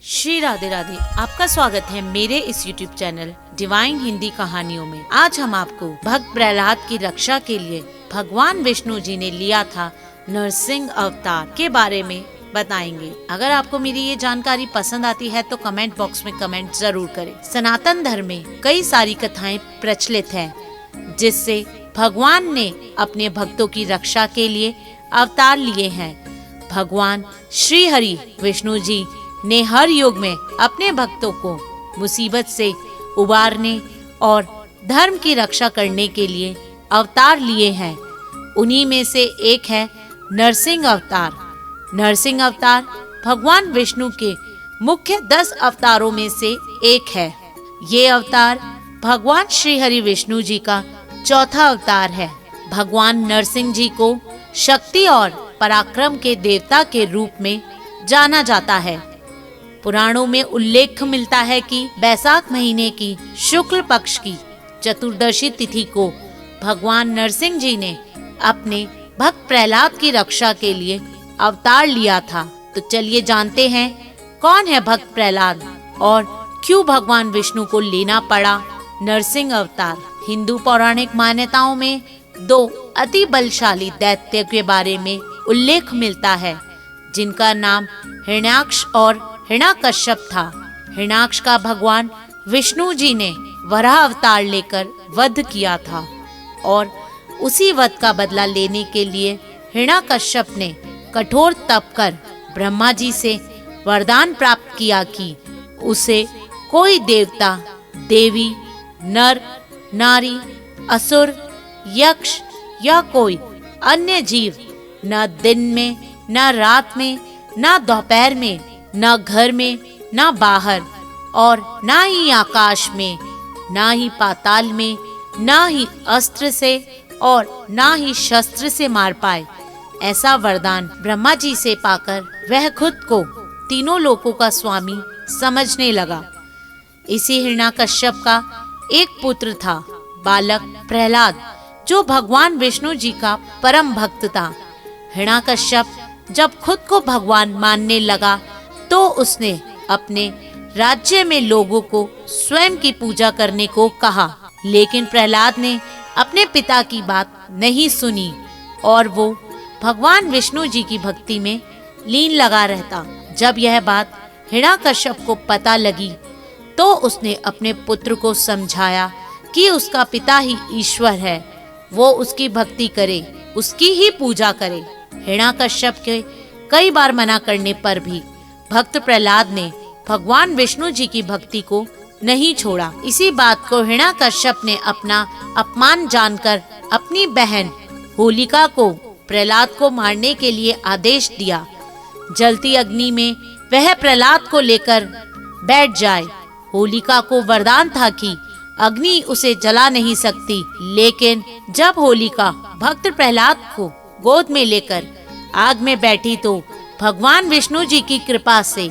श्री राधे राधे। आपका स्वागत है मेरे इस YouTube चैनल डिवाइन हिंदी कहानियों में। आज हम आपको भक्त प्रहलाद की रक्षा के लिए भगवान विष्णु जी ने लिया था नरसिंह अवतार के बारे में बताएंगे। अगर आपको मेरी ये जानकारी पसंद आती है तो कमेंट बॉक्स में कमेंट जरूर करें। सनातन धर्म में कई सारी कथाएं प्रचलित हैं जिससे भगवान ने अपने भक्तों की रक्षा के लिए अवतार लिए हैं। भगवान श्री हरि विष्णु जी ने हर युग में अपने भक्तों को मुसीबत से उबारने और धर्म की रक्षा करने के लिए अवतार लिए हैं। उन्हीं में से एक है नरसिंह अवतार। नरसिंह अवतार भगवान विष्णु के मुख्य 10 अवतारों में से एक है। ये अवतार भगवान श्री हरि विष्णु जी का चौथा अवतार है। भगवान नरसिंह जी को शक्ति और पराक्रम के देवता के रूप में जाना जाता है। पुराणों में उल्लेख मिलता है कि बैसाख महीने की शुक्ल पक्ष की चतुर्दशी तिथि को भगवान नरसिंह जी ने अपने भक्त प्रहलाद की रक्षा के लिए अवतार लिया था। तो चलिए जानते हैं कौन है भक्त प्रहलाद और क्यों भगवान विष्णु को लेना पड़ा नरसिंह अवतार। हिंदू पौराणिक मान्यताओं में 2 अति बलशाली दैत्य के बारे में उल्लेख मिलता है जिनका नाम हिरण्याक्ष और हिरण्यकश्यप था। हिरण्याक्ष का भगवान विष्णु जी ने वराह अवतार लेकर वध किया था और उसी वध का बदला लेने के लिए हिरण्यकश्यप ने कठोर तप कर ब्रह्मा जी से वरदान प्राप्त किया कि उसे कोई देवता, देवी, नर, नारी, असुर, यक्ष या कोई अन्य जीव न दिन में, न रात में, न दोपहर में, न घर में, न बाहर और न ही आकाश में, न ही पाताल में, न ही अस्त्र से और न ही शस्त्र से मार पाए। ऐसा वरदान ब्रह्मा जी से पाकर वह खुद को तीनों लोकों का स्वामी समझने लगा। इसी हिरण्यकश्यप का एक पुत्र था, बालक प्रहलाद, जो भगवान विष्णु जी का परम भक्त था। हिरण्यकश्यप जब खुद को भगवान मानने लगा तो उसने अपने राज्य में लोगों को स्वयं की पूजा करने को कहा, लेकिन प्रहलाद ने अपने पिता की बात नहीं सुनी और वो भगवान विष्णु जी की भक्ति में लीन लगा रहता। जब यह बात हिरण्यकश्यप को पता लगी तो उसने अपने पुत्र को समझाया कि उसका पिता ही ईश्वर है, वो उसकी भक्ति करे, उसकी ही पूजा करे। हिरण्यकश्यप के कई बार मना करने पर भी भक्त प्रहलाद ने भगवान विष्णु जी की भक्ति को नहीं छोड़ा। इसी बात को हिरण्यकश्यप ने अपना अपमान जानकर अपनी बहन होलिका को प्रहलाद को मारने के लिए आदेश दिया। जलती अग्नि में वह प्रहलाद को लेकर बैठ जाए। होलिका को वरदान था कि अग्नि उसे जला नहीं सकती, लेकिन जब होलिका भक्त प्रहलाद को गोद में लेकर आग में बैठी तो भगवान विष्णु जी की कृपा से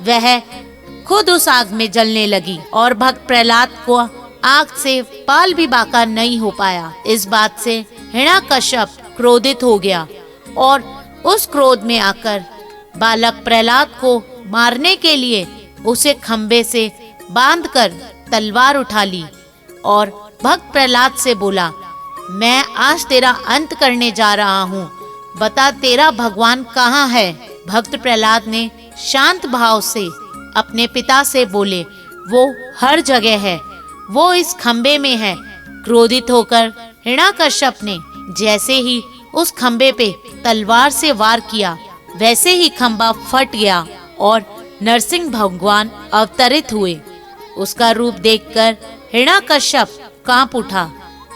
वह खुद उस आग में जलने लगी और भक्त प्रहलाद को आग से पाल भी बाका नहीं हो पाया। इस बात से हिरण्यकश्यप क्रोधित हो गया और उस क्रोध में आकर बालक प्रहलाद को मारने के लिए उसे खंबे से बांधकर तलवार उठा ली और भक्त प्रहलाद से बोला, मैं आज तेरा अंत करने जा रहा हूँ, बता तेरा भगवान कहाँ है। भक्त प्रहलाद ने शांत भाव से अपने पिता से बोले, वो हर जगह है, वो इस खंबे में है। क्रोधित होकर हिरण्यकश्यप ने जैसे ही उस खंबे पे तलवार से वार किया वैसे ही खंबा फट गया और नरसिंह भगवान अवतरित हुए। उसका रूप देखकर हिरण्यकश्यप कांप उठा।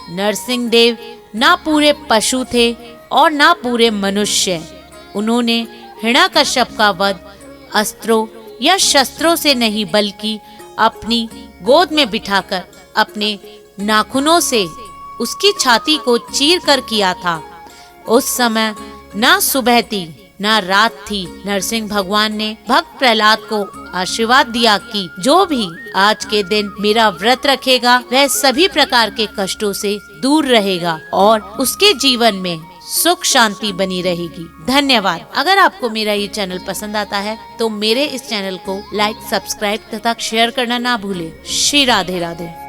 नरसिंह देव ना पूरे पशु थे और ना पूरे मनुष्य। उन्होंने हिरण्यकश्यप का वध अस्त्रों या शस्त्रों से नहीं बल्कि अपनी गोद में बिठाकर अपने नाखूनों से उसकी छाती को चीर कर किया था। उस समय ना सुबह थी ना रात थी। नरसिंह भगवान ने भक्त प्रहलाद को आशीर्वाद दिया कि जो भी आज के दिन मेरा व्रत रखेगा वह सभी प्रकार के कष्टों से दूर रहेगा और उसके जीवन में सुख शांति बनी रहेगी। धन्यवाद। अगर आपको मेरा ये चैनल पसंद आता है तो मेरे इस चैनल को लाइक, सब्सक्राइब तथा शेयर करना ना भूले। श्री राधे राधे।